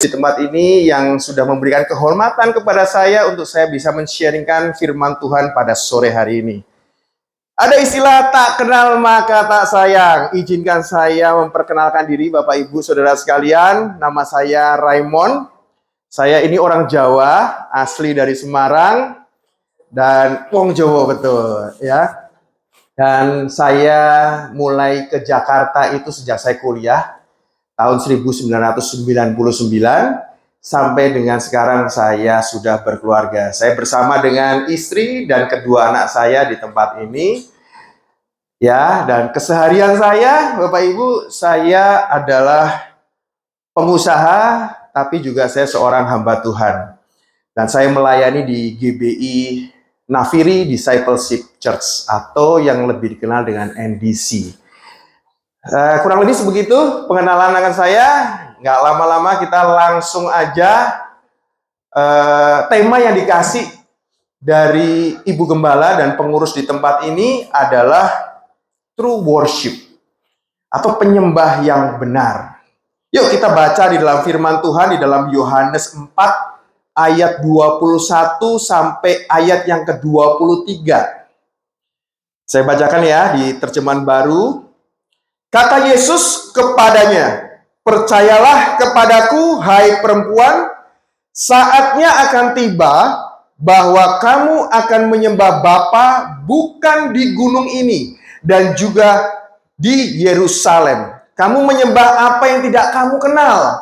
di tempat ini yang sudah memberikan kehormatan kepada saya untuk saya bisa men-sharingkan firman Tuhan pada sore hari ini. Ada istilah tak kenal maka tak sayang. Izinkan saya memperkenalkan diri Bapak Ibu Saudara sekalian. Nama saya Raymond. Saya ini orang Jawa, asli dari Semarang dan wong Jawa betul ya. Dan saya mulai ke Jakarta itu sejak saya kuliah tahun 1999 sampai dengan sekarang saya sudah berkeluarga. Saya bersama dengan istri dan kedua anak saya di tempat ini. Ya, dan keseharian saya, Bapak Ibu, saya adalah pengusaha, tapi juga saya seorang hamba Tuhan. Dan saya melayani di GBI Nafiri Discipleship Church, atau yang lebih dikenal dengan NDC. Kurang lebih sebegitu pengenalan dengan saya. Nggak lama-lama kita langsung aja tema yang dikasih dari Ibu Gembala dan pengurus di tempat ini adalah true worship atau penyembah yang benar. Yuk kita baca di dalam firman Tuhan di dalam Yohanes 4 ayat 21 sampai ayat yang ke-23. Saya bacakan ya di terjemahan baru. Kata Yesus kepadanya, "Percayalah kepadaku, hai perempuan, saatnya akan tiba bahwa kamu akan menyembah Bapa bukan di gunung ini dan juga di Yerusalem. Kamu menyembah apa yang tidak kamu kenal.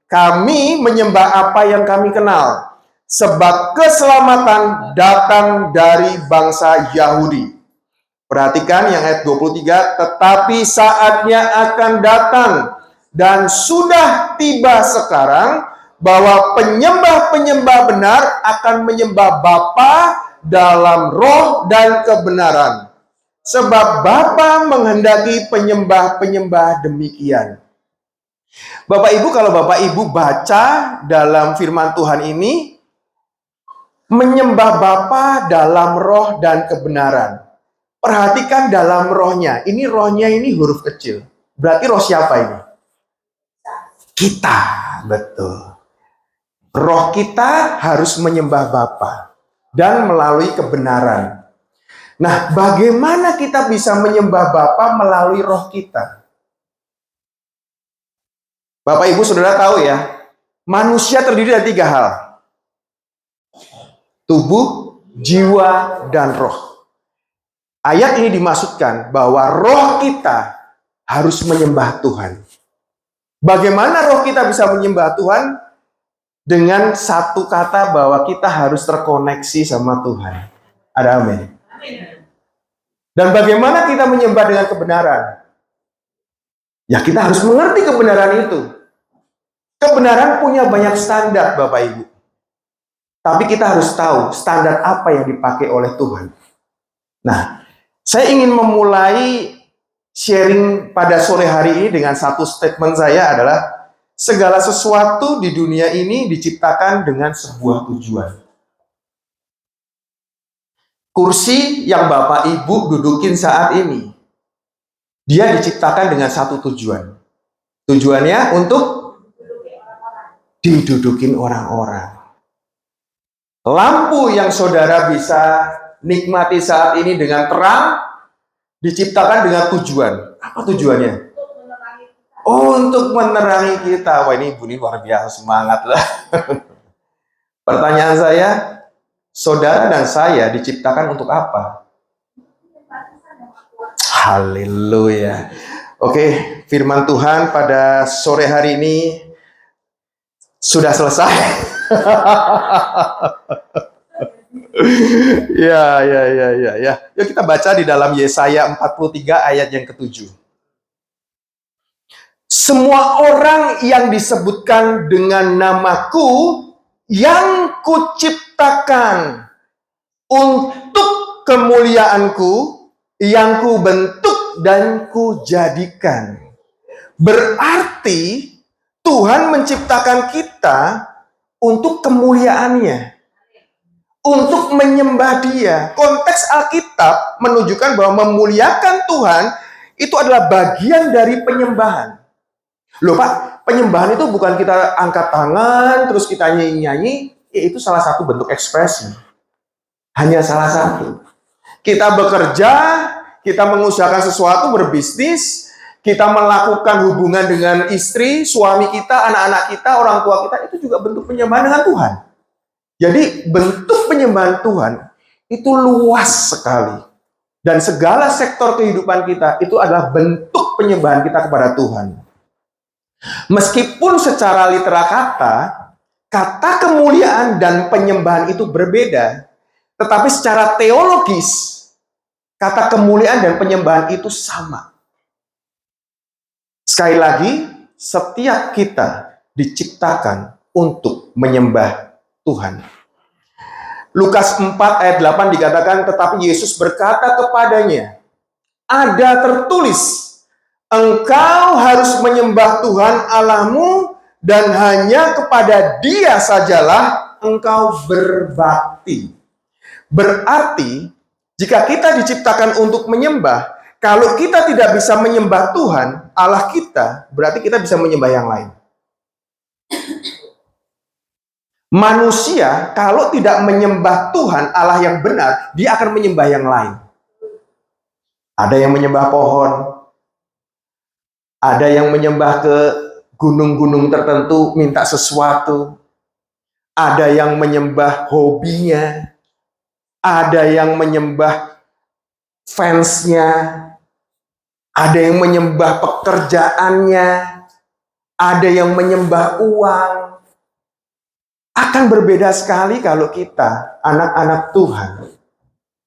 Kami menyembah apa yang kami kenal. Sebab keselamatan datang dari bangsa Yahudi." Perhatikan yang ayat 23, "Tetapi saatnya akan datang dan sudah tiba sekarang bahwa penyembah-penyembah benar akan menyembah Bapa dalam roh dan kebenaran. Sebab Bapa menghendaki penyembah-penyembah demikian." Bapak Ibu, kalau Bapak Ibu baca dalam firman Tuhan ini, menyembah Bapa dalam roh dan kebenaran. Perhatikan dalam rohnya. Ini rohnya ini huruf kecil. Berarti roh siapa ini? Kita, betul. Roh kita harus menyembah Bapa dan melalui kebenaran. Nah, bagaimana kita bisa menyembah Bapa melalui roh kita? Bapak Ibu Saudara tahu ya, manusia terdiri dari 3 hal. Tubuh, jiwa, dan roh. Ayat ini dimaksudkan bahwa roh kita harus menyembah Tuhan. Bagaimana roh kita bisa menyembah Tuhan? Dengan satu kata bahwa kita harus terkoneksi sama Tuhan. Ada amin. Dan bagaimana kita menyembah dengan kebenaran? Ya kita harus mengerti kebenaran itu. Kebenaran punya banyak standar Bapak Ibu. Tapi kita harus tahu standar apa yang dipakai oleh Tuhan. Nah, saya ingin memulai sharing pada sore hari ini dengan satu statement saya adalah segala sesuatu di dunia ini diciptakan dengan sebuah tujuan. Kursi yang Bapak Ibu dudukin saat ini, dia diciptakan dengan satu tujuan. Tujuannya untuk didudukin orang-orang. Lampu yang saudara bisa nikmati saat ini dengan terang, diciptakan dengan tujuan. Apa tujuannya? Untuk menerangi kita. Wah, ini Ibu ini luar biasa semangat lah. Pertanyaan saya, saudara dan saya diciptakan untuk apa? Haleluya. Oke, firman Tuhan pada sore hari ini sudah selesai. Ya. Yuk kita baca di dalam Yesaya 43 ayat yang ke-7. "Semua orang yang disebutkan dengan namaku yang kuciptakan untuk kemuliaanku, yang kubentuk dan kujadikan." Berarti Tuhan menciptakan kita untuk kemuliaannya, untuk menyembah Dia. Konteks Alkitab menunjukkan bahwa memuliakan Tuhan itu adalah bagian dari penyembahan. Loh Pak, Penyembahan itu bukan kita angkat tangan, terus kita nyanyi-nyanyi, itu salah satu bentuk ekspresi. Hanya salah satu. Kita bekerja, kita mengusahakan sesuatu, berbisnis, kita melakukan hubungan dengan istri, suami kita, anak-anak kita, orang tua kita, itu juga bentuk penyembahan dengan Tuhan. Jadi bentuk penyembahan Tuhan itu luas sekali. Dan segala sektor kehidupan kita itu adalah bentuk penyembahan kita kepada Tuhan. Meskipun secara literal kata kemuliaan dan penyembahan itu berbeda, tetapi secara teologis, kata kemuliaan dan penyembahan itu sama. Sekali lagi, setiap kita diciptakan untuk menyembah Tuhan. Lukas 4 ayat 8 dikatakan, tetapi Yesus berkata kepadanya, ada tertulis, engkau harus menyembah Tuhan Allahmu dan hanya kepada Dia sajalah engkau berbakti. Berarti, jika kita diciptakan untuk menyembah, kalau kita tidak bisa menyembah Tuhan, Allah kita, berarti kita bisa menyembah yang lain. Manusia, kalau tidak menyembah Tuhan, Allah yang benar, dia akan menyembah yang lain. Ada yang menyembah pohon, ada yang menyembah ke gunung-gunung tertentu, minta sesuatu. Ada yang menyembah hobinya. Ada yang menyembah fansnya. Ada yang menyembah pekerjaannya. Ada yang menyembah uang. Akan berbeda sekali kalau kita, anak-anak Tuhan.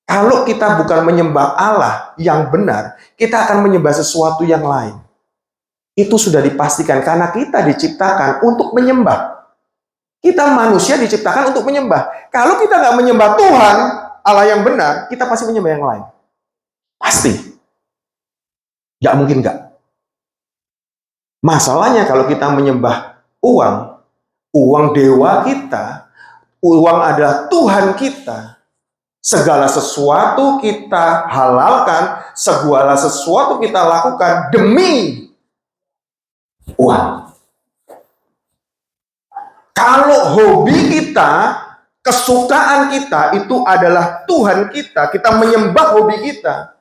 Kalau kita bukan menyembah Allah yang benar, kita akan menyembah sesuatu yang lain. Itu sudah dipastikan karena kita diciptakan untuk menyembah. Kita manusia diciptakan untuk menyembah. Kalau kita nggak menyembah Tuhan, Allah yang benar, kita pasti menyembah yang lain. Pasti. Nggak mungkin nggak. Masalahnya kalau kita menyembah uang, uang dewa kita, uang adalah Tuhan kita. Segala sesuatu kita halalkan, segala sesuatu kita lakukan demi uang. Kalau hobi kita, kesukaan kita itu adalah Tuhan kita, kita menyembah hobi kita.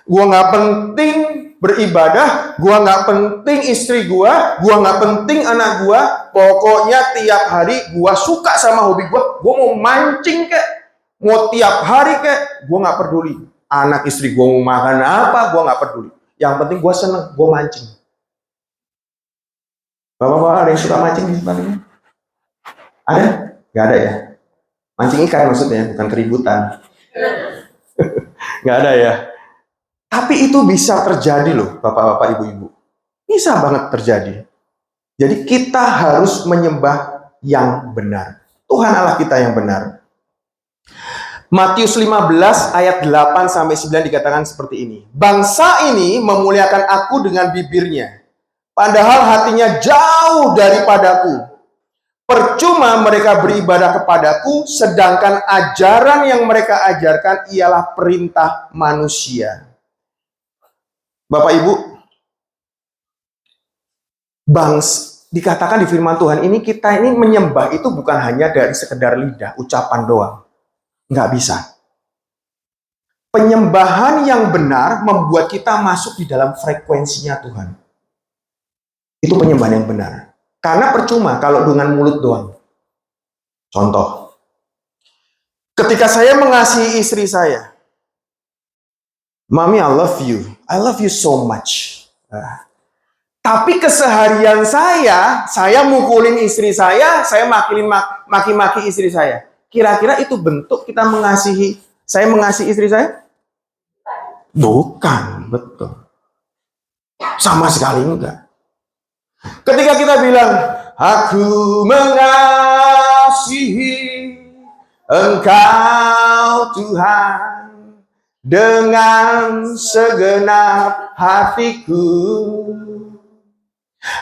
Gua nggak penting beribadah, gua nggak penting istri gua nggak penting anak gua, pokoknya tiap hari gua suka sama hobi gua mau mancing kek, mau tiap hari kek, gua nggak peduli. Anak istri gua mau makan apa, gua nggak peduli. Yang penting gua seneng, gua mancing. Bapak-bapak ada yang suka mancing di sebaliknya? Ada? Gak ada ya? Mancing ikan maksudnya, bukan keributan. Gak ada ya? Tapi itu bisa terjadi loh, bapak-bapak, ibu-ibu. Bisa banget terjadi. Jadi kita harus menyembah yang benar. Tuhan Allah kita yang benar. Matius 15 ayat 8-9 dikatakan seperti ini. Bangsa ini memuliakan aku dengan bibirnya, padahal hatinya jauh daripadaku. Percuma mereka beribadah kepadaku, sedangkan ajaran yang mereka ajarkan ialah perintah manusia. Bapak Ibu, dikatakan di firman Tuhan ini, kita ini menyembah itu bukan hanya dari sekedar lidah, ucapan doang. Nggak bisa. Penyembahan yang benar membuat kita masuk di dalam frekuensinya Tuhan. Itu penyembahan yang benar. Karena percuma kalau dengan mulut doang. Contoh. Ketika saya mengasihi istri saya, Mami, I love you. I love you so much. Tapi keseharian saya mukulin istri saya maki-maki istri saya. Kira-kira itu bentuk kita mengasihi, saya mengasihi istri saya? Bukan, betul. Sama sekali enggak. Ketika kita bilang, aku mengasihi Engkau Tuhan dengan segenap hatiku.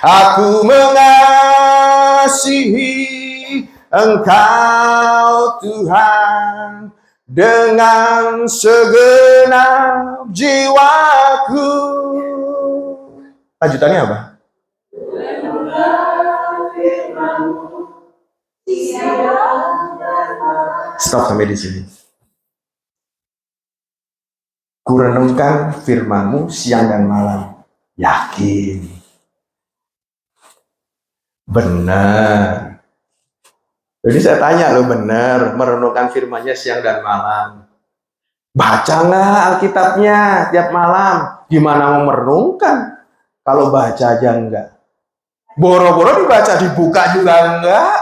Aku mengasihi Engkau Tuhan dengan segenap jiwaku. Lanjutannya apa? Stop sampai di sini. Kurenungkan firman-Mu siang dan malam. Yakin. Benar. Jadi saya tanya lo, benar merenungkan firman-Nya siang dan malam. Baca nggak Alkitabnya tiap malam? Gimana mau merenungkan kalau baca aja enggak? Boro-boro dibaca, dibuka juga enggak?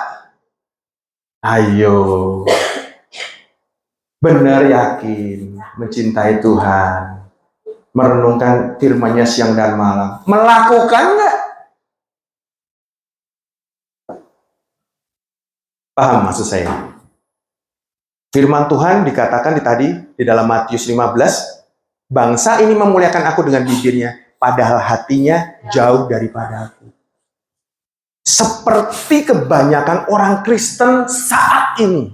Ayo. Benar yakin mencintai Tuhan, merenungkan firman-Nya siang dan malam, melakukan nggak? Paham maksud saya? Firman Tuhan dikatakan di dalam Matius 15, bangsa ini memuliakan aku dengan bibirnya, padahal hatinya jauh daripada aku. Seperti kebanyakan orang Kristen saat ini.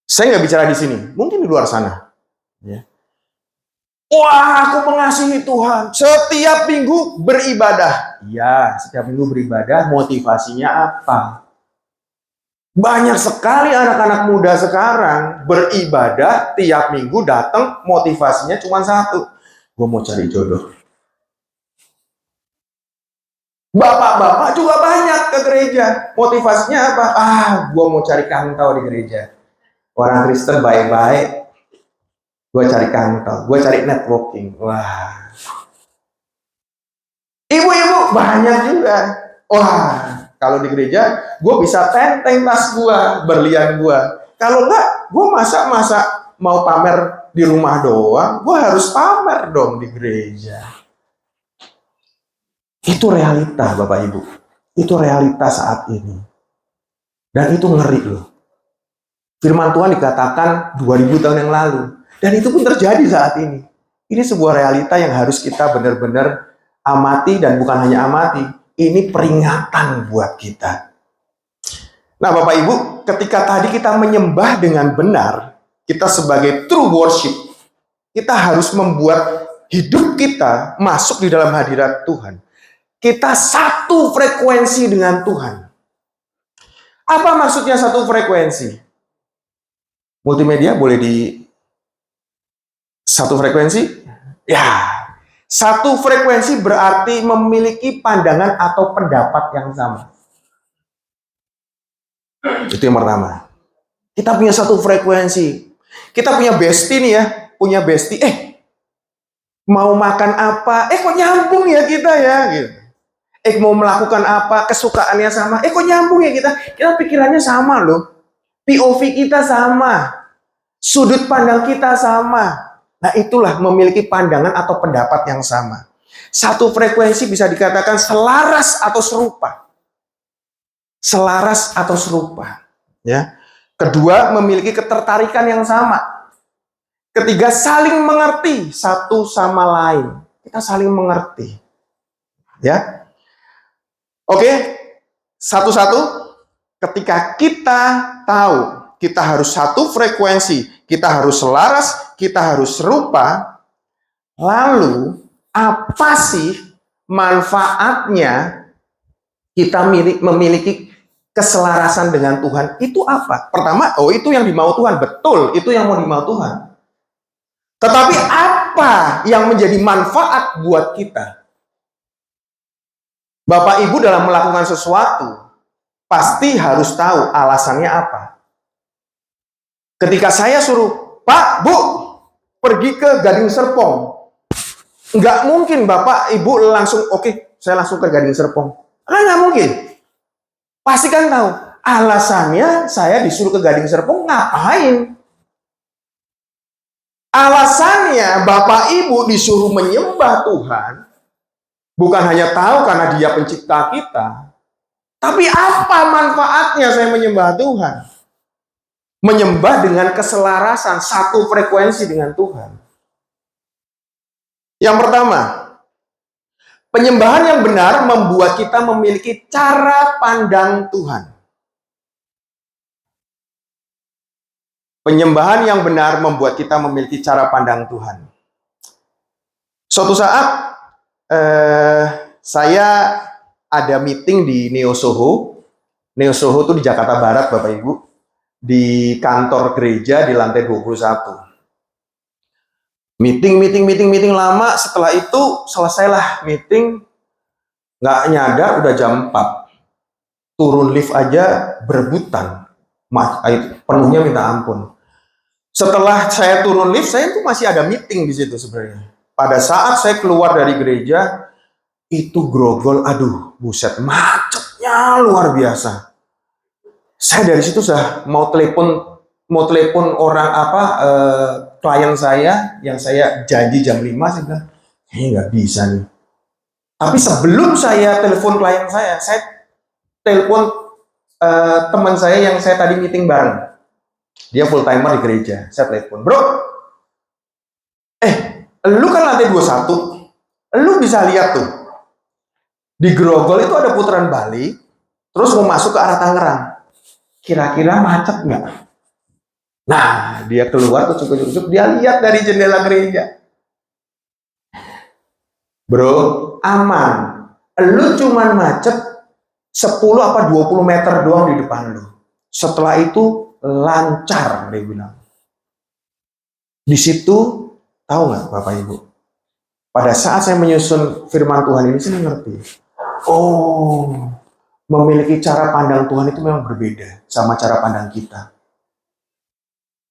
Saya nggak bicara di sini, mungkin di luar sana. Ya. Wah, aku mengasihi Tuhan. Setiap minggu beribadah. Ya, setiap minggu beribadah. Motivasinya apa? Banyak sekali anak-anak muda sekarang beribadah tiap minggu datang. Motivasinya cuma satu. Gue mau cari jodoh. Bapak-bapak juga banyak ke gereja. Motivasinya apa? Gue mau cari kantau di gereja. Orang Kristen baik-baik. Gue cari kantong, gue cari networking. Wah. Ibu-ibu banyak juga. Wah, kalau di gereja, gue bisa tenteng tas gue, berlian gue. Kalau enggak, gue masa mau pamer di rumah doang, gue harus pamer dong di gereja. Itu realita, Bapak Ibu. Itu realita saat ini. Dan itu ngeri loh. Firman Tuhan dikatakan 2000 tahun yang lalu. Dan itu pun terjadi saat ini. Ini sebuah realita yang harus kita benar-benar amati, dan bukan hanya amati, ini peringatan buat kita. Nah Bapak Ibu, ketika tadi kita menyembah dengan benar, kita sebagai true worship, kita harus membuat hidup kita masuk di dalam hadirat Tuhan. Kita satu frekuensi dengan Tuhan. Apa maksudnya satu frekuensi? Multimedia boleh di satu frekuensi? Ya, satu frekuensi berarti memiliki pandangan atau pendapat yang sama. Itu yang pertama. Kita punya satu frekuensi. Kita punya bestie nih ya, punya bestie. Mau makan apa? Kok nyambung ya kita ya? Gitu. Mau melakukan apa? Kesukaannya sama. Kok nyambung ya kita? Kita pikirannya sama loh. POV kita sama. Sudut pandang kita sama. Nah itulah memiliki pandangan atau pendapat yang sama. Satu frekuensi bisa dikatakan selaras atau serupa. Selaras atau serupa. Ya. Kedua, memiliki ketertarikan yang sama. Ketiga, saling mengerti satu sama lain. Kita saling mengerti. Ya. Oke, satu-satu. Ketika kita tahu kita harus satu frekuensi, kita harus selaras, kita harus serupa, lalu apa sih manfaatnya kita memiliki keselarasan dengan Tuhan? Itu apa? Pertama, itu yang dimau Tuhan. Betul, itu yang mau dimau Tuhan. Tetapi apa yang menjadi manfaat buat kita? Bapak Ibu dalam melakukan sesuatu, pasti harus tahu alasannya apa. Ketika saya suruh, Pak, Bu, pergi ke Gading Serpong. Nggak mungkin Bapak, Ibu langsung, oke, saya langsung ke Gading Serpong. Nggak mungkin. Pasti kan tahu, alasannya saya disuruh ke Gading Serpong, ngapain? Alasannya Bapak Ibu disuruh menyembah Tuhan, bukan hanya tahu karena Dia pencipta kita, tapi apa manfaatnya saya menyembah Tuhan? Menyembah dengan keselarasan, satu frekuensi dengan Tuhan. Yang pertama, penyembahan yang benar membuat kita memiliki cara pandang Tuhan. Penyembahan yang benar membuat kita memiliki cara pandang Tuhan. Suatu saat, saya ada meeting di Neo Soho, Neo Soho tuh di Jakarta Barat, Bapak Ibu. Di kantor gereja di lantai 21. Meeting lama. Setelah itu selesailah meeting. Nggak nyadar udah jam 4. Turun lift aja berebutan. Penuhnya minta ampun. Setelah saya turun lift, saya tuh masih ada meeting di situ sebenarnya. Pada saat saya keluar dari gereja, itu grogol, aduh, buset, macetnya luar biasa. Saya dari situ sudah mau telepon orang klien saya yang saya janji jam 5, saya bilang, nggak bisa nih. Tapi sebelum saya telepon klien saya telepon teman saya yang saya tadi meeting bareng. Dia full timer di gereja. Saya telepon, bro, lu kan lantai 21, lu bisa lihat tuh, di Grogol itu ada putaran balik, terus mau masuk ke arah Tangerang. Kira-kira macet nggak? Nah, dia keluar kucuk-kucuk, dia lihat dari jendela gereja. Bro, aman. Lu cuman macet 10 apa 20 meter doang di depan lu. Setelah itu lancar, dia bilang. Di situ, tahu nggak Bapak Ibu? Pada saat saya menyusun firman Tuhan ini, saya ngerti. Oh, memiliki cara pandang Tuhan itu memang berbeda sama cara pandang kita.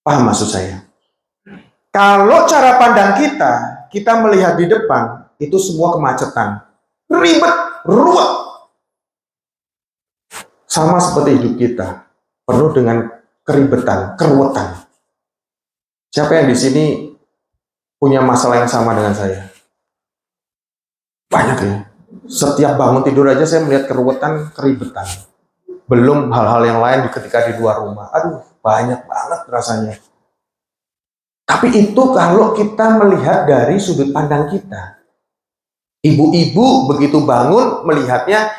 Paham maksud saya? Kalau cara pandang kita melihat di depan, itu semua kemacetan. Ribet, ruwet. Sama seperti hidup kita, penuh dengan keribetan, keruwetan. Siapa yang di sini punya masalah yang sama dengan saya? Banyak ya. Setiap bangun tidur aja saya melihat keruwetan, keribetan. Belum hal-hal yang lain ketika di luar rumah. Aduh, banyak banget rasanya. Tapi itu kalau kita melihat dari sudut pandang kita. Ibu-ibu begitu bangun melihatnya,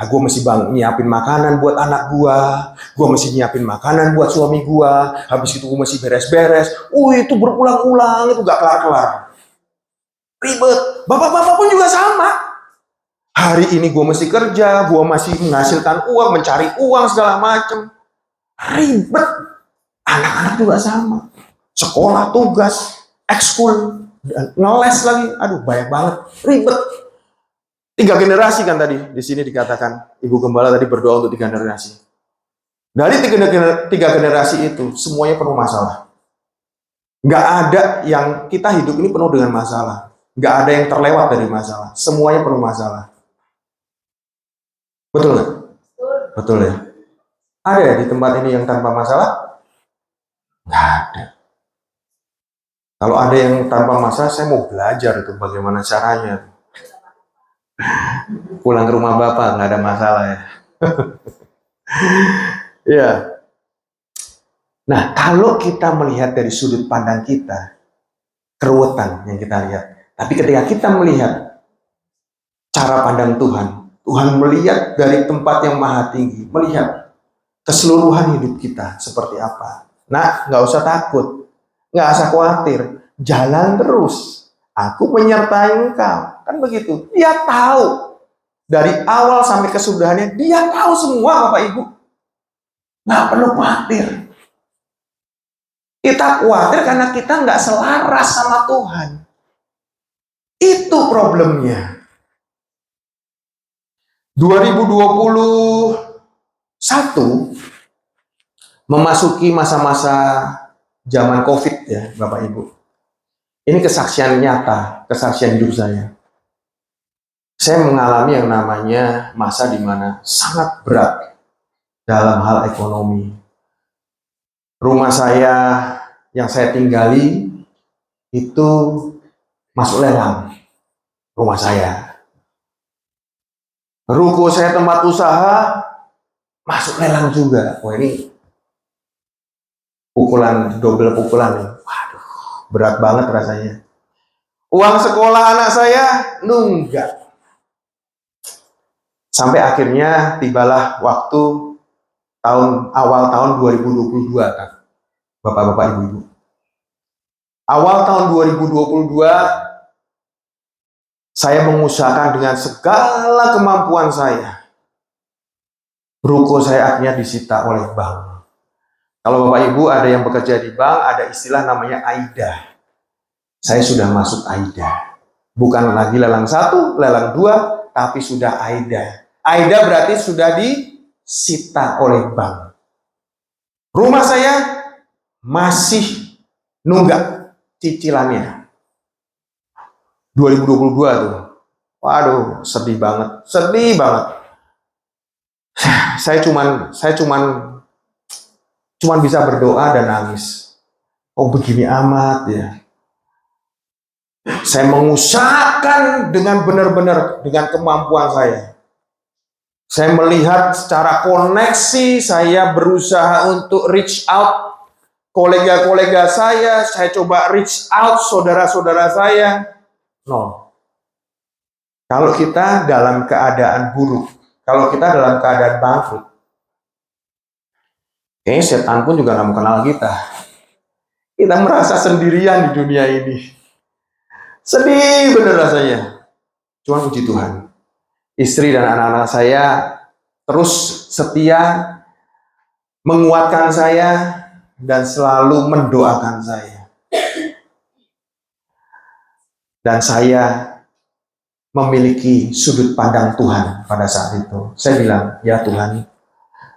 gue mesti nyiapin makanan buat anak gue mesti nyiapin makanan buat suami gue, habis itu gue mesti beres-beres. Itu berulang-ulang, itu gak kelar-kelar. Ribet. Bapak-bapak pun juga sama. Hari ini gue mesti kerja, gue masih menghasilkan uang, mencari uang segala macam. Ribet. Anak-anak juga sama. Sekolah, tugas, ekskul, ngeles lagi. Aduh, banyak banget. Ribet. 3 generasi kan tadi di sini dikatakan Ibu Gembala tadi berdoa untuk 3 generasi. Dari 3 generasi itu semuanya penuh masalah. Nggak ada yang kita hidup ini penuh dengan masalah. Nggak ada yang terlewat dari masalah. Semuanya penuh masalah. Betul nggak? Betul ya. Ada ya di tempat ini yang tanpa masalah? Nggak ada. Kalau ada yang tanpa masalah, saya mau belajar itu bagaimana caranya. Pulang ke rumah Bapak nggak ada masalah ya. Ya. Nah, kalau kita melihat dari sudut pandang kita, keruwetan yang kita lihat. Tapi ketika kita melihat cara pandang Tuhan, Tuhan melihat dari tempat yang maha tinggi, melihat keseluruhan hidup kita seperti apa. Nah, nggak usah takut, nggak usah khawatir, jalan terus. Aku menyertai engkau, kan begitu. Dia tahu dari awal sampai kesudahannya, dia tahu semua, Bapak Ibu. Nggak perlu khawatir. Kita khawatir karena kita nggak selaras sama Tuhan. Itu problemnya. 2021 memasuki masa-masa zaman COVID ya, Bapak Ibu. Ini kesaksian nyata, kesaksian hidup saya. Saya mengalami yang namanya masa di mana sangat berat dalam hal ekonomi. Rumah saya yang saya tinggali itu masuk lelang. Rumah saya. Ruko saya tempat usaha masuk lelang juga. Wah, ini double pukulan. Waduh, berat banget rasanya. Uang sekolah anak saya nunggak. Sampai akhirnya tibalah waktu awal tahun 2022 kan. Bapak-bapak, ibu-ibu. Awal tahun 2022 saya mengusahakan dengan segala kemampuan saya ruko saya akhirnya disita oleh bank. Kalau Bapak Ibu ada yang bekerja di bank, ada istilah namanya AIDA. Saya sudah masuk AIDA. Bukan lagi lelang 1, lelang 2, tapi sudah AIDA. AIDA berarti sudah disita oleh bank. Rumah saya masih nunggak cicilannya. 2022 tuh. Waduh, sedih banget. Sedih banget. Saya cuman bisa berdoa dan nangis. Oh, begini amat ya. Saya mengusahakan dengan benar-benar dengan kemampuan saya. Saya melihat secara koneksi, saya berusaha untuk reach out kolega-kolega saya coba reach out saudara-saudara saya. No. Kalau kita dalam keadaan buruk, kalau kita dalam keadaan bangkrut, setan pun juga nggak mau kenal kita. Kita merasa sendirian di dunia ini. Sedih bener rasanya. Cuma puji Tuhan, istri dan anak-anak saya terus setia menguatkan saya dan selalu mendoakan saya. Dan saya memiliki sudut pandang Tuhan pada saat itu. Saya bilang, ya Tuhan,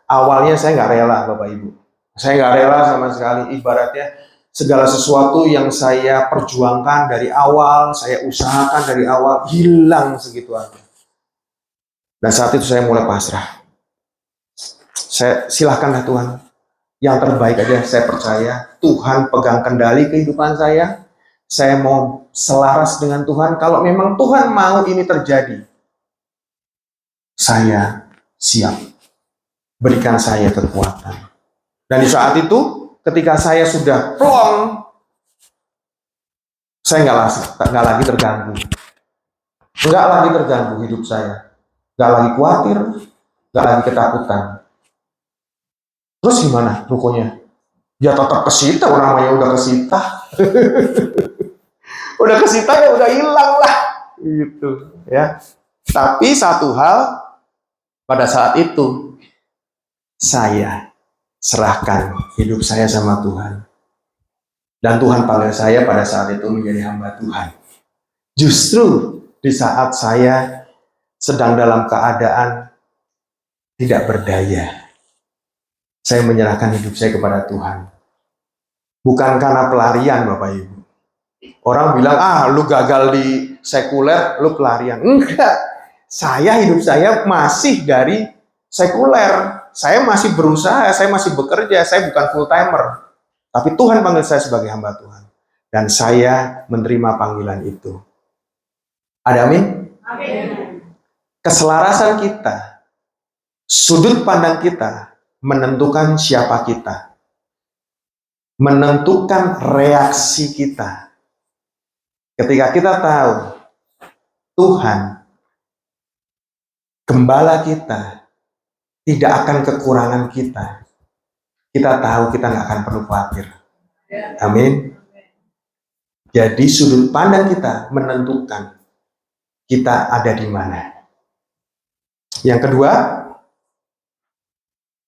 awalnya saya nggak rela Bapak Ibu. Saya nggak rela sama sekali, ibaratnya segala sesuatu yang saya perjuangkan dari awal, saya usahakan dari awal, hilang segitu aja. Dan saat itu saya mulai pasrah. Saya silahkanlah Tuhan, yang terbaik aja saya percaya. Tuhan pegang kendali kehidupan saya. Saya mau selaras dengan Tuhan. Kalau memang Tuhan mau ini terjadi, saya siap. Berikan saya kekuatan. Dan di saat itu, ketika saya sudah plong, saya nggak lagi terganggu. Nggak lagi terganggu hidup saya. Nggak lagi khawatir, nggak lagi ketakutan. Terus gimana rukonya? Ya tetap kesita, namanya udah kesita. Udah kesita ya udah hilang lah. Gitu ya. Tapi satu hal, pada saat itu, saya serahkan hidup saya sama Tuhan. Dan Tuhan panggil saya pada saat itu menjadi hamba Tuhan. Justru di saat saya sedang dalam keadaan tidak berdaya, saya menyerahkan hidup saya kepada Tuhan. Bukan karena pelarian Bapak Ibu. Orang bilang, lu gagal di sekuler, lu pelarian. Enggak. Hidup saya masih dari sekuler. Saya masih berusaha, saya masih bekerja, saya bukan full timer. Tapi Tuhan panggil saya sebagai hamba Tuhan. Dan saya menerima panggilan itu. Ada amin? Amin. Keselarasan kita, sudut pandang kita, menentukan siapa kita. Menentukan reaksi kita. Ketika kita tahu, Tuhan, gembala kita, tidak akan kekurangan kita. Kita tahu kita nggak akan perlu khawatir. Amin. Jadi sudut pandang kita menentukan kita ada di mana. Yang kedua,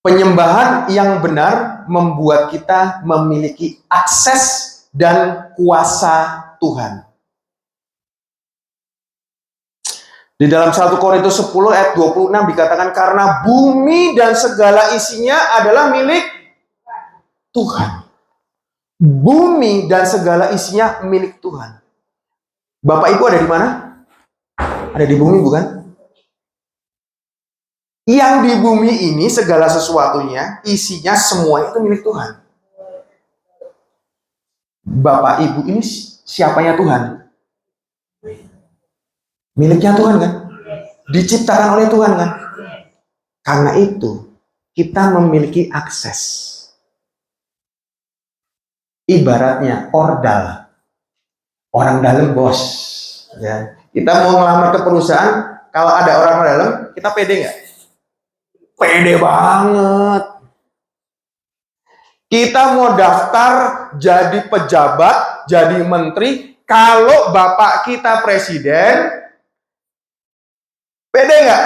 penyembahan yang benar membuat kita memiliki akses dan kuasa Tuhan. Di dalam 1 Korintus 10 ayat 26 dikatakan, karena bumi dan segala isinya adalah milik Tuhan. Bumi dan segala isinya milik Tuhan. Bapak Ibu ada di mana? Ada di bumi bukan? Yang di bumi ini segala sesuatunya, isinya semua itu milik Tuhan. Bapak Ibu ini siapanya Tuhan? Miliknya Tuhan kan? Diciptakan oleh Tuhan kan? Karena itu kita memiliki akses. Ibaratnya ordal, orang dalam bos. Ya. Kita mau ngelamar ke perusahaan, kalau ada orang dalam, kita pede nggak? Pede banget. Kita mau daftar jadi pejabat, jadi menteri, kalau bapak kita presiden, pede nggak?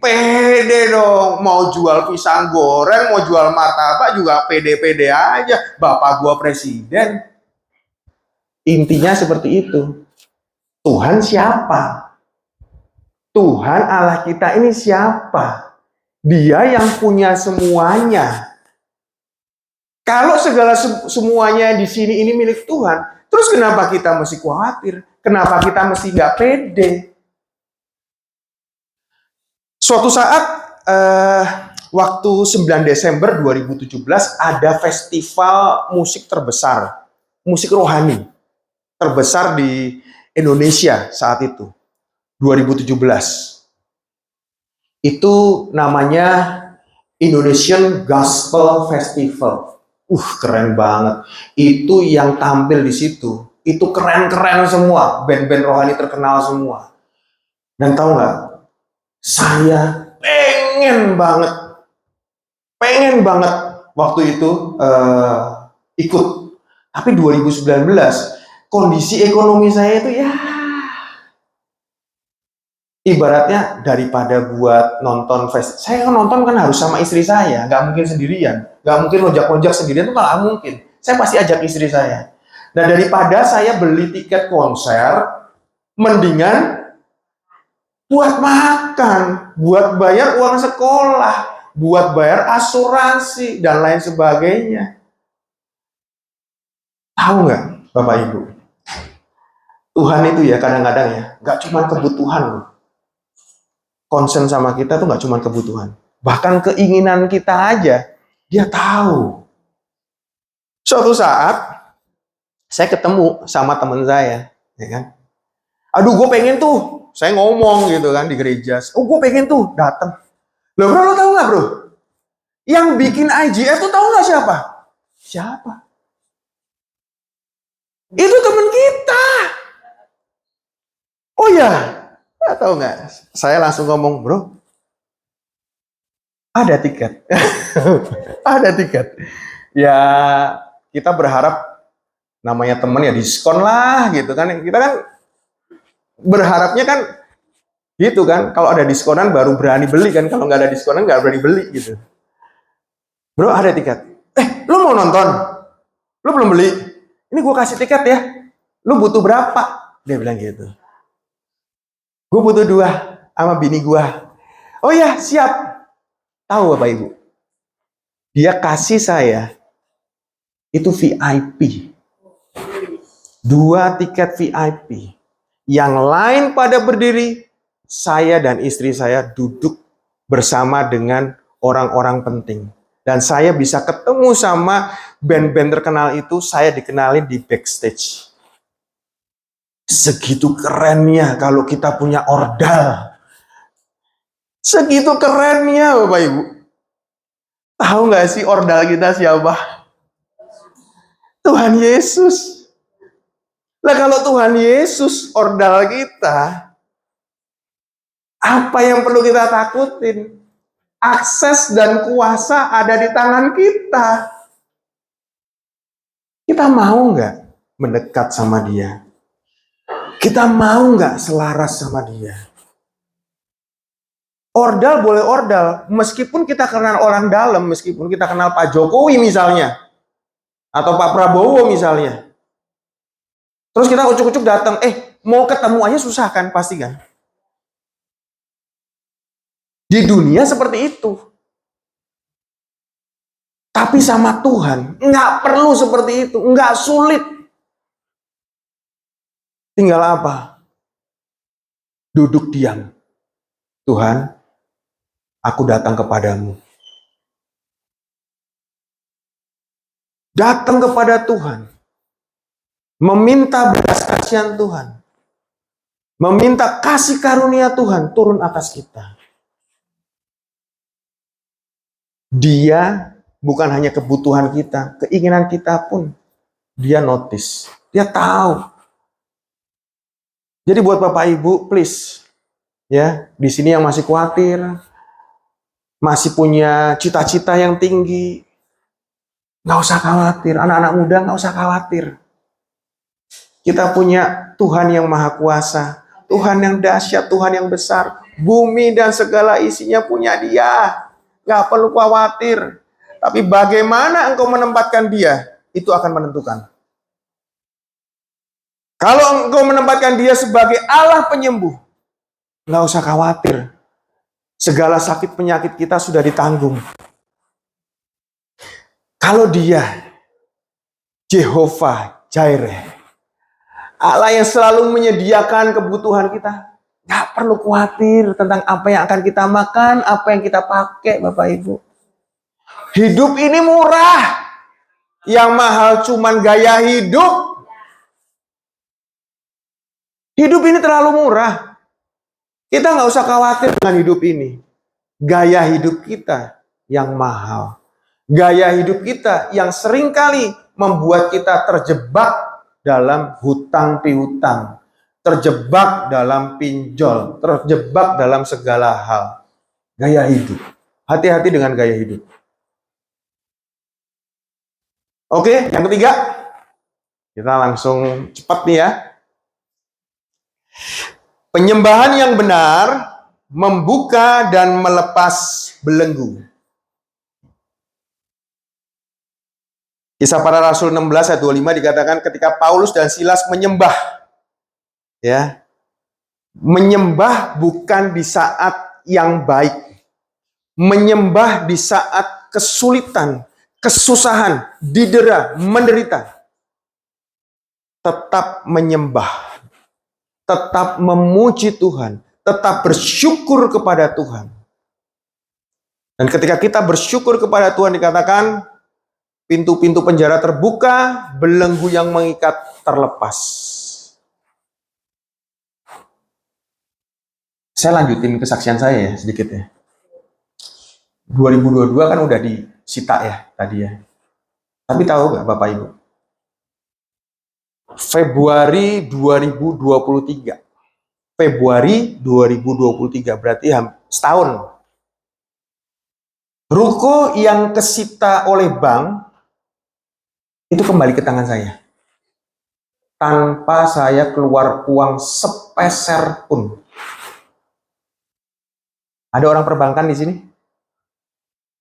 pede dong. Mau jual pisang goreng, mau jual martabak juga pede-pede aja. Bapak gua presiden. Intinya seperti itu. Tuhan siapa? Tuhan Allah kita ini siapa? Dia yang punya semuanya. Kalau segala semuanya di sini ini milik Tuhan, terus kenapa kita mesti khawatir? Kenapa kita mesti nggak pede? Suatu saat, waktu 9 Desember 2017, ada festival musik terbesar, musik rohani terbesar di Indonesia saat itu, 2017. Itu namanya Indonesian Gospel Festival. Keren banget. Itu yang tampil di situ, itu keren-keren semua, band-band rohani terkenal semua. Dan tahu nggak, saya pengen banget waktu itu ikut. Tapi 2019 kondisi ekonomi saya itu ya ibaratnya daripada buat nonton saya nonton kan harus sama istri saya, nggak mungkin sendirian, nggak mungkin lonjak-lonjak sendirian, itu nggak mungkin. Saya pasti ajak istri saya. Nah, daripada saya beli tiket konser, mendingan buat makan, buat bayar uang sekolah, buat bayar asuransi dan lain sebagainya. Tahu nggak, Bapak Ibu? Tuhan itu ya kadang-kadang ya nggak cuma kebutuhan loh. Concern sama kita tuh nggak cuma kebutuhan, bahkan keinginan kita aja dia tahu. Suatu saat saya ketemu sama teman saya, ya kan? Aduh, gue pengen tuh, saya ngomong gitu kan di gereja. Gue pengen tuh datang. Loh bro, lo tahu nggak bro? Yang bikin IGF tuh tahu nggak siapa? Siapa? Itu teman kita. Oh ya. Tahu nggak? Saya langsung ngomong, bro, ada tiket. Ada tiket. Ya, kita berharap namanya temen ya diskon lah gitu kan. Kita kan berharapnya kan gitu kan. Kalau ada diskonan baru berani beli kan. Kalau nggak ada diskonan nggak berani beli gitu. Bro, ada tiket. Lu mau nonton? Lu belum beli? Ini gue kasih tiket ya. Lu butuh berapa? Dia bilang gitu. Gue butuh 2 sama bini gue. Oh ya, siap. Tahu Bapak Ibu? Dia kasih saya itu VIP. 2 tiket VIP. Yang lain pada berdiri, saya dan istri saya duduk bersama dengan orang-orang penting. Dan saya bisa ketemu sama band-band terkenal itu, saya dikenalin di backstage. Segitu kerennya kalau kita punya ordal. Segitu kerennya Bapak Ibu. Tahu nggak sih ordal kita siapa? Tuhan Yesus. Nah kalau Tuhan Yesus ordal kita, apa yang perlu kita takutin? Akses dan kuasa ada di tangan kita. Kita mau nggak mendekat sama Dia? Kita mau nggak selaras sama Dia? Ordal boleh ordal, meskipun kita kenal orang dalam, meskipun kita kenal Pak Jokowi misalnya, atau Pak Prabowo misalnya. Terus kita ucuk-ucuk datang, mau ketemu aja susah kan, pasti kan? Di dunia seperti itu. Tapi sama Tuhan, nggak perlu seperti itu, nggak sulit. Tinggal apa? Duduk diam. Tuhan, aku datang kepadamu. Datang kepada Tuhan. Meminta belas kasihan Tuhan. Meminta kasih karunia Tuhan turun atas kita. Dia bukan hanya kebutuhan kita, keinginan kita pun Dia notice. Dia tahu. Jadi buat Bapak Ibu, please, ya, di sini yang masih khawatir, masih punya cita-cita yang tinggi, nggak usah khawatir. Anak-anak muda nggak usah khawatir. Kita punya Tuhan yang Maha Kuasa, Tuhan yang dahsyat, Tuhan yang besar. Bumi dan segala isinya punya Dia. Nggak perlu khawatir. Tapi bagaimana engkau menempatkan Dia, itu akan menentukan. Kalau engkau menempatkan Dia sebagai Allah penyembuh, nggak usah khawatir. Segala sakit penyakit kita sudah ditanggung. Kalau Dia, Jehovah Jireh, Allah yang selalu menyediakan kebutuhan kita, nggak perlu khawatir tentang apa yang akan kita makan, apa yang kita pakai, Bapak Ibu. Hidup ini murah. Yang mahal cuman gaya hidup. Hidup ini terlalu murah. Kita nggak usah khawatir dengan hidup ini. Gaya hidup kita yang mahal. Gaya hidup kita yang seringkali membuat kita terjebak dalam hutang piutang. Terjebak dalam pinjol. Terjebak dalam segala hal. Gaya hidup. Hati-hati dengan gaya hidup. Oke, yang ketiga. Kita langsung cepat nih ya. Penyembahan yang benar membuka dan melepas belenggu. Kisah Para Rasul 16 ayat 25 dikatakan ketika Paulus dan Silas menyembah. Ya. Menyembah bukan di saat yang baik. Menyembah di saat kesulitan, kesusahan, didera, menderita. Tetap menyembah. Tetap memuji Tuhan, tetap bersyukur kepada Tuhan. Dan ketika kita bersyukur kepada Tuhan dikatakan pintu-pintu penjara terbuka, belenggu yang mengikat terlepas. Saya lanjutin kesaksian saya ya sedikit ya. 2022 kan udah disita ya tadi ya. Tapi tahu nggak Bapak Ibu? Februari 2023. Februari 2023 berarti setahun. Ruko yang kesita oleh bank itu kembali ke tangan saya. Tanpa saya keluar uang sepeser pun. Ada orang perbankan di sini?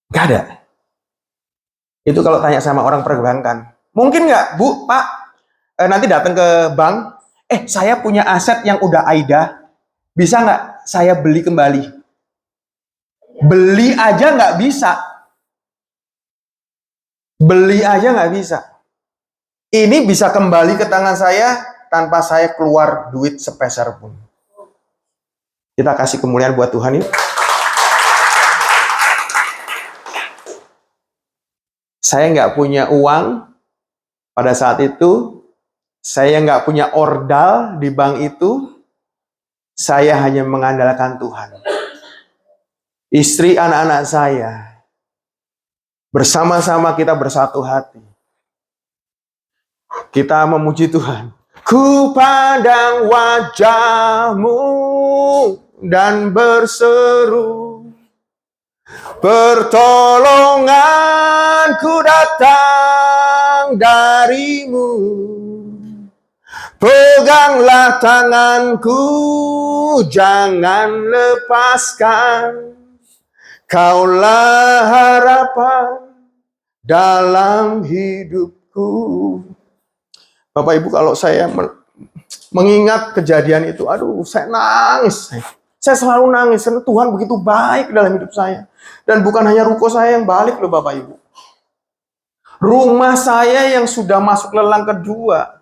Gak ada. Itu kalau tanya sama orang perbankan. Mungkin nggak, Bu, Pak? Nanti datang ke bank, saya punya aset yang udah AIDA, bisa nggak saya beli kembali? Beli aja nggak bisa. Beli aja nggak bisa. Ini bisa kembali ke tangan saya tanpa saya keluar duit sepeser pun. Kita kasih kemuliaan buat Tuhan ini. Saya nggak punya uang pada saat itu. Saya nggak punya ordal di bank itu, saya hanya mengandalkan Tuhan. Istri, anak-anak saya, bersama-sama kita bersatu hati. Kita memuji Tuhan. Ku pandang wajah-Mu dan berseru, pertolonganku datang dari-Mu. Peganglah tanganku, jangan lepaskan. Kaulah harapan dalam hidupku. Bapak Ibu, kalau saya mengingat kejadian itu, aduh, saya nangis. Saya selalu nangis, karena Tuhan begitu baik dalam hidup saya. Dan bukan hanya ruko saya yang balik loh Bapak Ibu. Rumah saya yang sudah masuk lelang kedua,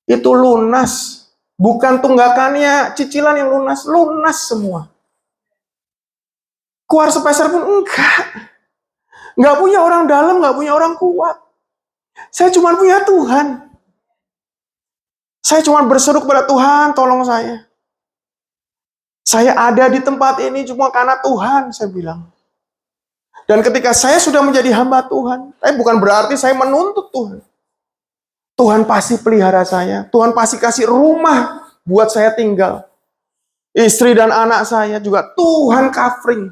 itu lunas. Bukan tunggakannya, cicilan yang lunas. Lunas semua. Keluar sepeser pun enggak. Enggak punya orang dalam, enggak punya orang kuat. Saya cuma punya Tuhan. Saya cuma berseru kepada Tuhan, tolong saya. Saya ada di tempat ini cuma karena Tuhan, saya bilang. Dan ketika saya sudah menjadi hamba Tuhan, tapi bukan berarti saya menuntut Tuhan. Tuhan pasti pelihara saya. Tuhan pasti kasih rumah buat saya tinggal. Istri dan anak saya juga Tuhan covering.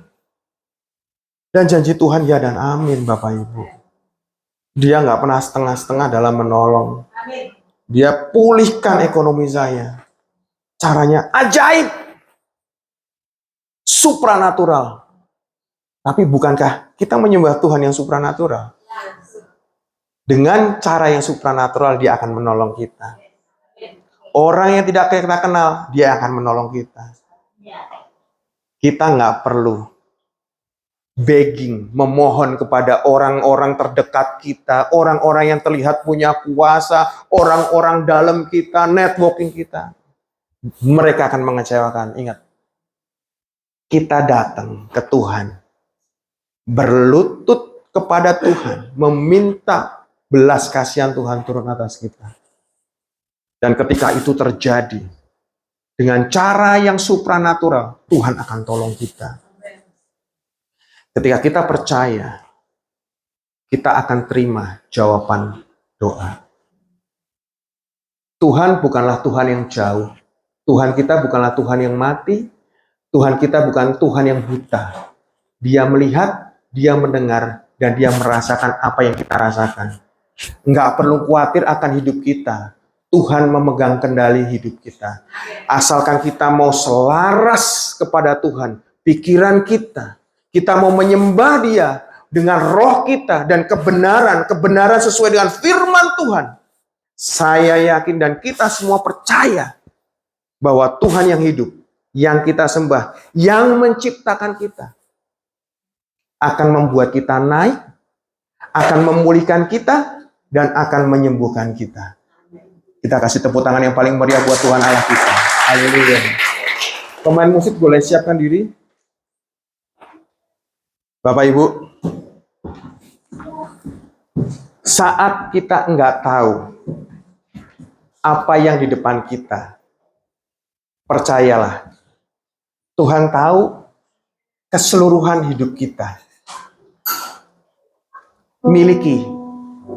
Dan janji Tuhan ya dan amin Bapak Ibu. Dia nggak pernah setengah-setengah dalam menolong. Dia pulihkan ekonomi saya. Caranya ajaib. supranatural. Tapi bukankah kita menyembah Tuhan yang supranatural? Dengan cara yang supranatural dia akan menolong kita. Orang yang tidak kita kenal, dia akan menolong kita. Kita nggak perlu begging, memohon kepada orang-orang terdekat kita, orang-orang yang terlihat punya kuasa, orang-orang dalam kita, networking kita. Mereka akan mengecewakan. Ingat, kita datang ke Tuhan, berlutut kepada Tuhan, meminta belas kasihan Tuhan turun atas kita. Dan ketika itu terjadi, dengan cara yang supranatural, Tuhan akan tolong kita. Ketika kita percaya, kita akan terima jawaban doa. Tuhan bukanlah Tuhan yang jauh. Tuhan kita bukanlah Tuhan yang mati. Tuhan kita bukan Tuhan yang buta. Dia melihat, dia mendengar, dan dia merasakan apa yang kita rasakan. Enggak perlu khawatir akan hidup kita. Tuhan memegang kendali hidup kita. Asalkan kita mau selaras kepada Tuhan, pikiran kita mau menyembah dia dengan roh kita dan kebenaran sesuai dengan firman Tuhan. Saya yakin dan kita semua percaya bahwa Tuhan yang hidup, yang kita sembah, yang menciptakan kita, akan membuat kita naik, akan memulihkan kita, dan akan menyembuhkan kita. Kita kasih tepuk tangan yang paling meriah buat Tuhan Allah kita. Haleluya. Pemain musik boleh siapkan diri. Bapak Ibu, saat kita enggak tahu apa yang di depan kita, percayalah, Tuhan tahu keseluruhan hidup kita. Miliki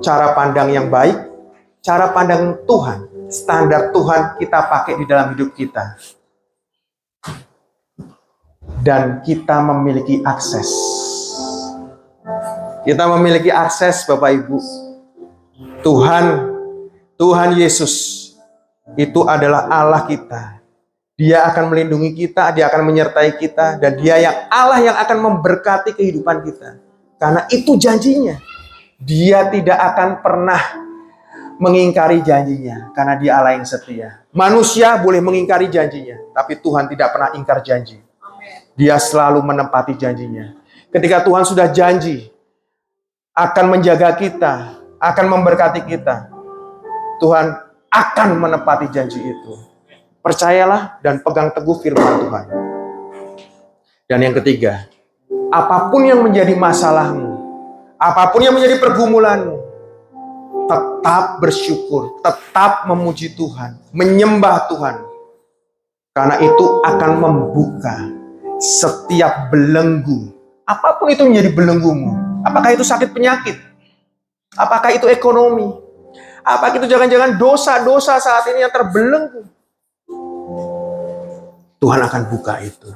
cara pandang yang baik, cara pandang Tuhan, standar Tuhan kita pakai di dalam hidup kita. Dan kita memiliki akses. Kita memiliki akses, Bapak Ibu. Tuhan Yesus itu adalah Allah kita. Dia akan melindungi kita, dia akan menyertai kita, dan dia yang Allah yang akan memberkati kehidupan kita. Karena itu janjinya. Dia tidak akan pernah mengingkari janjinya, karena dia Allah yang setia. Manusia boleh mengingkari janjinya, tapi Tuhan tidak pernah ingkar janji. Dia selalu menepati janjinya. Ketika Tuhan sudah janji akan menjaga kita, akan memberkati kita, Tuhan akan menepati janji itu. Percayalah dan pegang teguh firman Tuhan. Dan yang ketiga, apapun yang menjadi masalahmu, apapun yang menjadi pergumulanmu, tetap bersyukur, tetap memuji Tuhan, menyembah Tuhan. Karena itu akan membuka setiap belenggu. Apapun itu menjadi belenggumu. Apakah itu sakit penyakit? Apakah itu ekonomi? Apakah itu jangan-jangan dosa-dosa saat ini yang terbelenggu? Tuhan akan buka itu.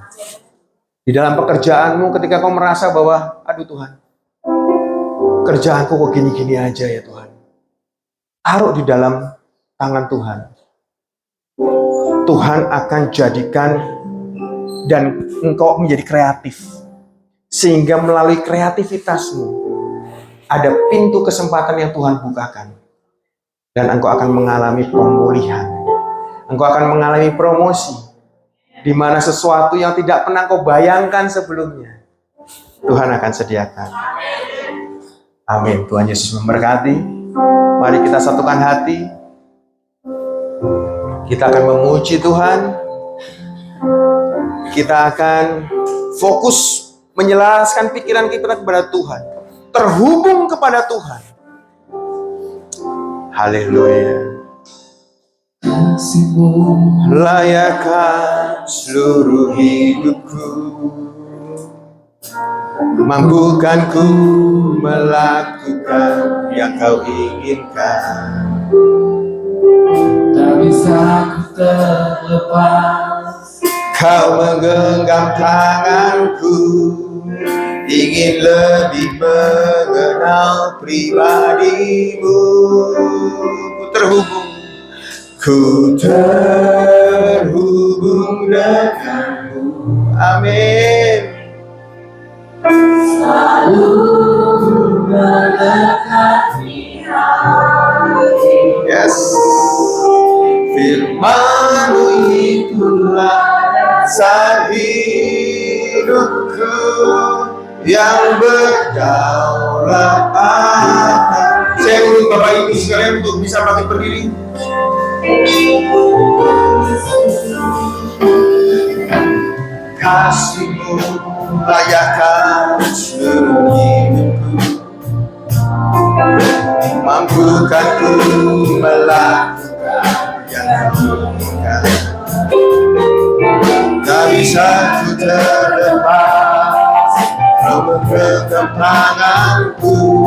Di dalam pekerjaanmu ketika kau merasa bahwa, aduh Tuhan, kerjaanku kok gini-gini aja ya Tuhan. Taruh di dalam tangan Tuhan. Tuhan akan jadikan dan engkau menjadi kreatif. Sehingga melalui kreativitasmu ada pintu kesempatan yang Tuhan bukakan. Dan engkau akan mengalami pemulihan. Engkau akan mengalami promosi. Di mana sesuatu yang tidak pernah kau bayangkan sebelumnya, Tuhan akan sediakan. Amin. Tuhan Yesus memberkati. Mari kita satukan hati. Kita akan memuji Tuhan. Kita akan fokus menjelaskan pikiran kita kepada Tuhan. Terhubung kepada Tuhan. Haleluya. Layakkah seluruh hidupku, mampukan ku melakukan yang kau inginkan. Tak bisa ku terlepas, Kau menggenggam tanganku, ingin lebih mengenal pribadimu. Ku terhubung denganmu. Amin. Yes. Firman-Mu itulah dasar hidupku yang berdaulat atas. Saya undang Bapak Ibu sekalian untuk bisa bangkit berdiri. Kasih-Mu layakkan seluruh hidupku, mampukan ku melakukan yang Kau inginkan. Tak bisa ku terlepas, Kau menggenggam tanganku,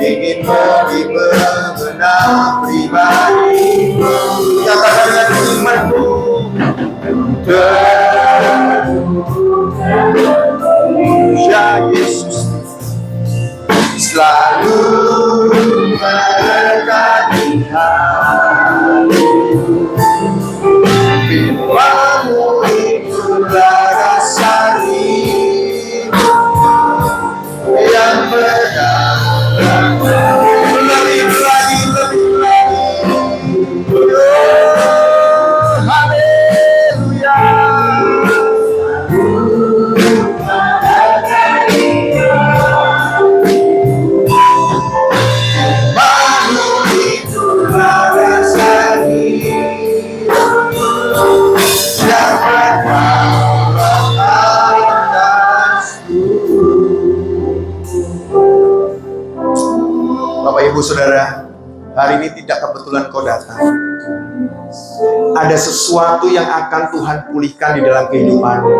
ingin menjadi pemenang pribadi. Katakan dengan imanmu, ya Yesus selalu memberkati hatiku. Firman-Mu itulah dasar hidupku yang berdaulat. Lebih lagi. Haleluya. Bapak Ibu Saudara, hari ini tidak kebetulan kau datang. Ada sesuatu yang akan Tuhan pulihkan di dalam kehidupanmu.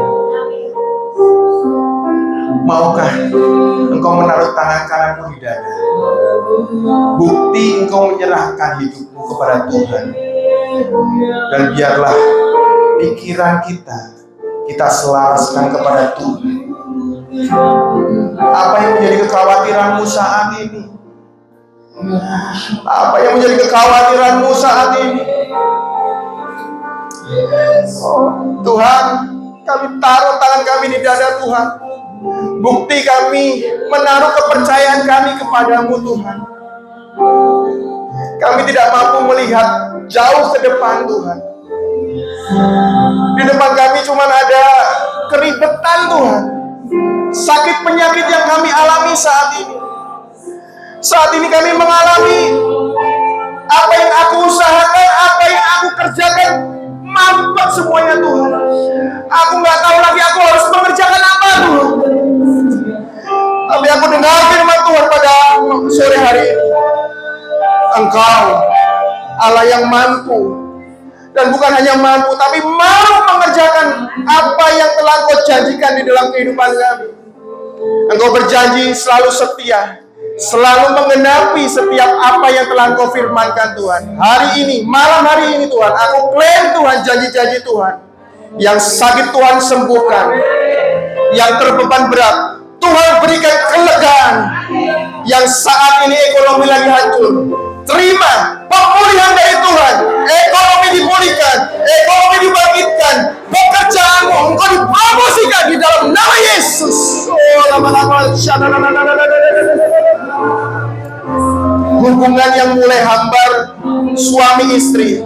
Maukah engkau menaruh tangan kananmu di dada? Bukti engkau menyerahkan hidupmu kepada Tuhan. Dan biarlah pikiran kita selaraskan kepada Tuhan. Apa yang menjadi kekhawatiranmu saat ini? Apa yang menjadi kekhawatiranmu saat ini? Tuhan, kami taruh tangan kami di dada Tuhan. Bukti kami menaruh kepercayaan kami kepadamu Tuhan. Kami tidak mampu melihat jauh ke depan Tuhan. Di depan kami cuma ada keribetan Tuhan. Sakit penyakit yang kami alami saat ini. Saat ini kami mengalami apa yang aku usahakan, apa yang aku kerjakan, mampet semuanya Tuhan. Aku nggak tahu lagi aku harus mengerjakan apa Tuhan. Tapi aku dengar firman Tuhan pada sore hari ini. Engkau Allah yang mampu, dan bukan hanya mampu, tapi mau mengerjakan apa yang telah Engkau janjikan di dalam kehidupan kami. Engkau berjanji selalu setia, selalu menggenapi setiap apa yang telah Engkau firmankan Tuhan. Hari ini, malam hari ini Tuhan, aku klaim Tuhan janji-janji Tuhan. Yang sakit Tuhan sembuhkan, yang terbeban berat Tuhan berikan kelegaan. Yang saat ini ekonomi lagi hancur, terima pemulihan dari Tuhan. Ekonomi dipulihkan, ekonomi dibangkitkan, pekerjaanmu engkau dipromosikan di dalam nama Yesus. Hubungan yang mulai hambar suami istri,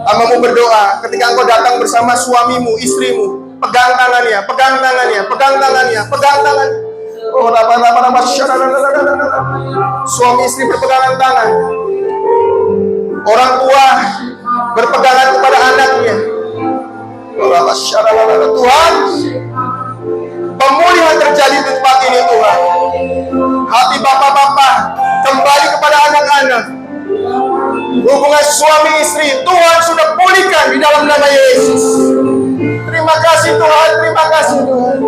amamu berdoa ketika engkau datang bersama suamimu, istrimu, pegang tangannya, pegang tangannya, pegang tangannya, pegang tangannya. Oh, suami istri berpegangan tangan, orang tua berpegangan kepada anaknya. Tuhan, pemulihan terjadi di tempat ini Tuhan. Hati bapak-bapak kembali kepada anak-anak. Hubungan suami istri Tuhan sudah pulihkan di dalam nama Yesus. Terima kasih Tuhan, terima kasih Tuhan.